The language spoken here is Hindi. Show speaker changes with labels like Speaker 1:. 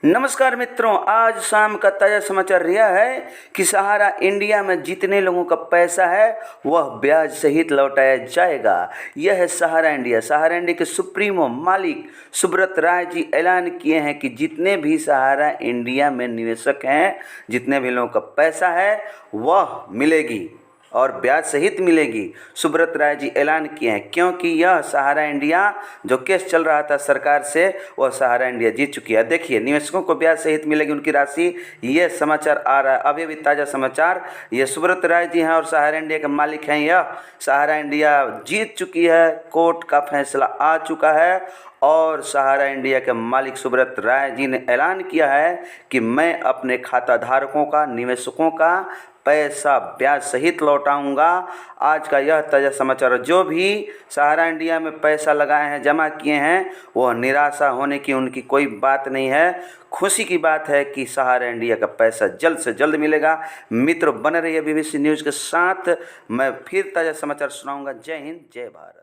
Speaker 1: नमस्कार मित्रों, आज शाम का ताज़ा समाचार यह है कि सहारा इंडिया में जितने लोगों का पैसा है वह ब्याज सहित लौटाया जाएगा। यह है सहारा इंडिया। सहारा इंडिया के सुप्रीमो मालिक सुब्रत राय जी ऐलान किए हैं कि जितने भी सहारा इंडिया में निवेशक हैं, जितने भी लोगों का पैसा है वह मिलेगी और ब्याज सहित मिलेगी। सुब्रत राय जी ऐलान किए हैं क्योंकि यह सहारा इंडिया जो केस चल रहा था सरकार से, वह सहारा इंडिया जीत चुकी है। देखिए, निवेशकों को ब्याज सहित मिलेगी उनकी राशि। ये समाचार आ रहा है अभी भी ताज़ा समाचार। ये सुब्रत राय जी हैं और सहारा इंडिया के मालिक हैं। यह सहारा इंडिया जीत चुकी है, कोर्ट का फैसला आ चुका है और सहारा इंडिया के मालिक सुब्रत राय जी ने ऐलान किया है कि मैं अपने खाता धारकों का, निवेशकों का पैसा ब्याज सहित लौटाऊंगा। आज का यह ताज़ा समाचार। जो भी सहारा इंडिया में पैसा लगाए हैं, जमा किए हैं, वह निराशा होने की उनकी कोई बात नहीं है। खुशी की बात है कि सहारा इंडिया का पैसा जल्द से जल्द मिलेगा। मित्र, बने रहिए BBC न्यूज़ के साथ। मैं फिर ताज़ा समाचार सुनाऊंगा। जय हिंद, जय भारत।